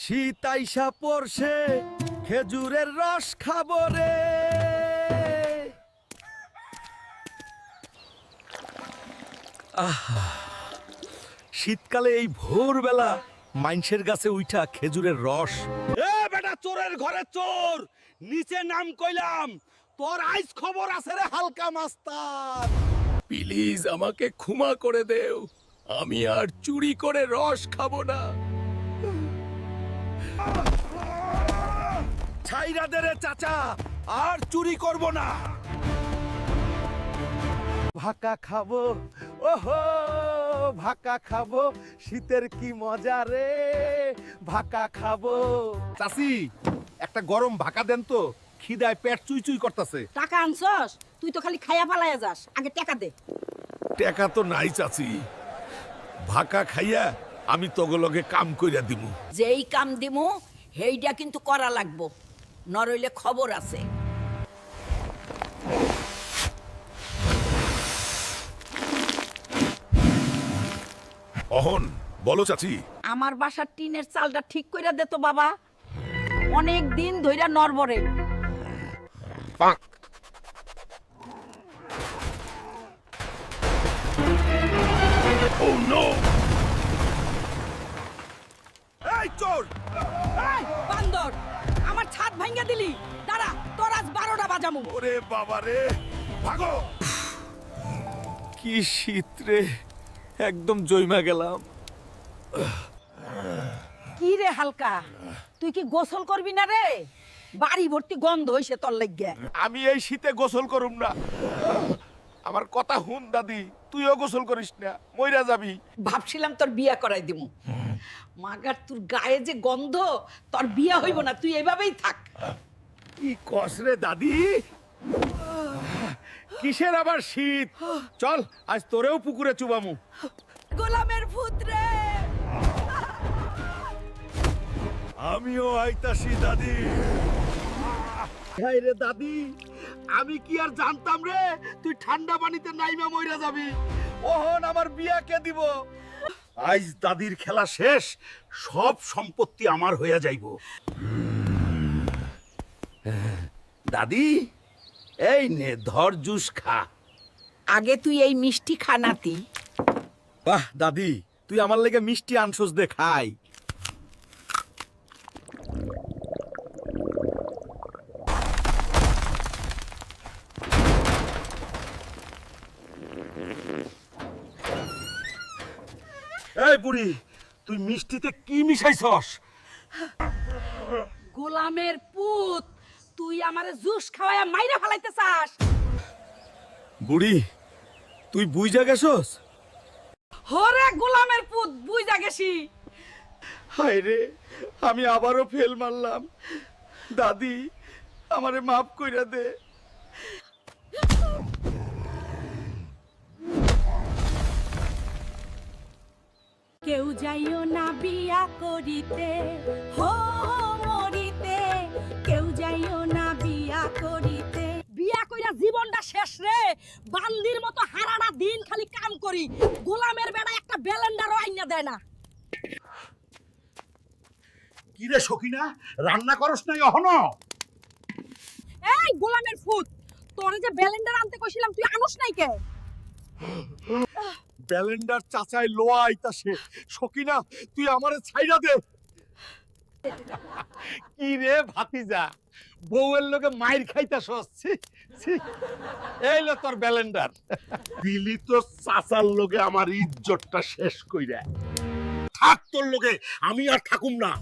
শীত আইসা পড়ছে খেজুরের রস খাবো রে। শীতকালে এই ভোরবেলা মাইনষের গাছে উঠা খেজুরের রস। এ বেটা, চোরের ঘরে চোর, নিচে নাম কইলাম, তোর আইজ খবর আছে রে হালকা মাস্টার। প্লিজ আমাকে ক্ষমা করে দেও, আমি আর চুরি করে রস খাবো না। ছাইরা দে রে চাচা, আর চুরি করব না। ভাকা খাবো, ওহো ভাকা খাবো, শীতের কি মজা রে, ভাকা খাবো। চাচি, একটা গরম ভাকা দেন তো, খিদায় পেট চুই চুই করতেছে। টাকা আনছস? তুই তো খালি খাইয়া পালাইয়া যাস, আগে টাকা দে। টাকা তো নাই চাচি, ভাকা খাইয়া আমি তগলগে কাম কইরা দিমু। যেই কাম দিমু হেইটা কিন্তু করা লাগবো, নরইলে খবর আছে। অহন বলো চাচি। আমার বাসার টিনের চালটা ঠিক কইরা দে তো বাবা, অনেক দিন ধইরা নরবরে। Oh no! এই চোর! এই বান্দর, আমার ছাদ ভাঙা দিলি, দাঁড়া, তোর আজ 12টা বাজামু। ওরে বাবা রে, ভাগো! কি শীত রে, একদম জইমা গেলাম। কি রে হালকা, তুই কি গোসল করবি না রে? বাড়ি ভর্তি গন্ধ হইছে তোর লাগিয়া। আমি এই শীতে গোসল করুম না। আমার কথা হুন দাদি, তুইও গোসল করিস না, মইরা যাবি। ভাবছিলাম তোর বিয়া করাই দিমু, মাগার তোর গায়ে যে গন্ধ, তোর বিয়া হইব না, তুই এভাবেই থাক। কি কস রে দাদি, কিসের আবার শীত? চল আজ তোরেও পুকুরে চুবামু। গোলামের ভূত রে। আমিও আইতাছি দাদি। হাই রে দাদি, আমি কি আর জানতাম রে তুই ঠান্ডা পানিতে নাইমা মইরা যাবি। ওহন আমার বিয়া কে দিব? আজ দাদির খেলা শেষ, সব সম্পত্তি আমার হইয়া যাইব। দাদি, এই নে ধর জুস খা। আগে তুই এই মিষ্টি খানাতি। বাহ দাদি, তুই আমার লেগে মিষ্টি আনছস, দে খাই। এই বুড়ি, তুই মিষ্টিতে কি মিশাইছস? গোলামের পুত, তুই আমারে জুস খাওয়ায়া মাইরা ফেলাইতে চাস? বুড়ি, তুই বুইজা গেছস? হরে গোলামের পুত, বুইজা গেছি। হায় রে, আমি আবারও ফেল মারলাম। দাদি, আমারে মাফ কইরা দে। কেউ যাইও না বিয়া করিতে, হো মরিতে, কেউ যাইও না বিয়া করিতে। বিয়া কইরা জীবনটা শেষ রে, বান্দির মতো হারাটা দিন খালি কাম করি, গোলামের বেড়া একটা ব্যালেন্ডারও আইনা দেয় না। কি রে সখিনা, রান্না করস নাই এখনো? এই গোলামের ফুট, তোরে যে ব্যালেন্ডার আনতে কইছিলাম তুই আনস নাই কে? ব্যালেন্ডার চাচাই লোয়া আইতাছে। সখিনা, তুই আমারে ছাইরা দে। কি রে ভাতিজা, বউয়ের লগে মাইর খাইতাছস? এই লো তোর ব্যালেন্ডার। দিলি তো চাচার লগে আমার ইজ্জতটা শেষ কইরা। থাক তোর লগে, আমি আর থাকুম না।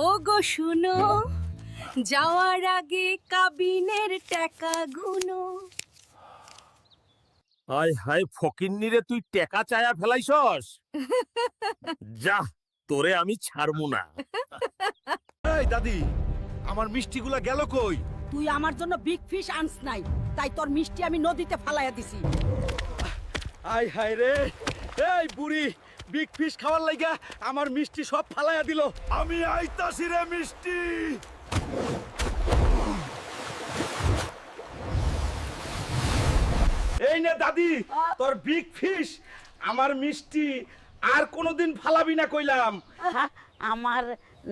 ও গো শুনো, যাওয়ার আগে কাবিনের টাকা গুনো। হায় হায় ফকিন্নি রে, তুই টেকা চায়া ফেলাইছস? যা, তোরে আমি ছাড়মু না। এই দাদি, আমার মিষ্টিগুলা গেল কই? তুই আমার জন্য বিগ ফিশ আনস নাই, তাই তোর মিষ্টি আমি নদীতে ফালাইয়া দিছি। আয় হায় রে, এই বুড়ি বিগ ফিশ খাওয়ার লাগা আমার মিষ্টি সব ফালাইয়া দিল। আমি আইতাছি রে মিষ্টি। এই নে দাদি, তোর বিগ ফিশ। আমার মিষ্টি আর কোনোদিন ফালাবি না কইলাম। আমার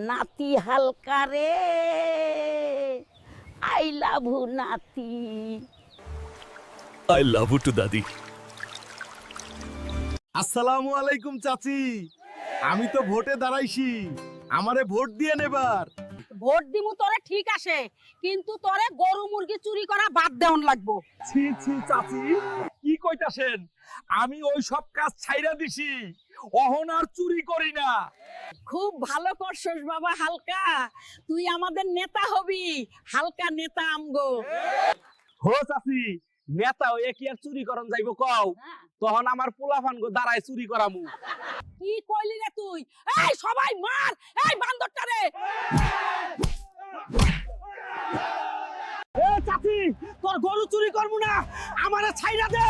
নাতি হালকা রে, আই লাভ ইউ নাতি। আই লাভ ইউ টু দাদি। আসসালামু আলাইকুম চাচি, আমি তো ভোটে দাঁড়াইছি, আমারে ভোট দিয়ে নেবার। ভোট দিমু তোরে ঠিক আছে, কিন্তু তোরে গরু মুরগি চুরি করা বাদ দেওয়ান লাগবো। ছি ছি চাচি, কি কইতাছেন? আমি ওই সব কাজ ছাইরা দিছি, অহন আর চুরি করি না। খুব ভালো করছস বাবা হালকা, তুই আমাদের নেতা হবি, হালকা নেতা আমগো। হো চাচি, নেতা হয়ে কি আর চুরি করন যাইবো কও? তখন আমার পোলাফান গো দাঁড়ায় চুরি করামু। কি কইলি রে তুই? এই সবাই মার, এই বান্দরটারে। এ চাচি, তোর গরু চুরি করবো না, আমারে ছাইরা দে।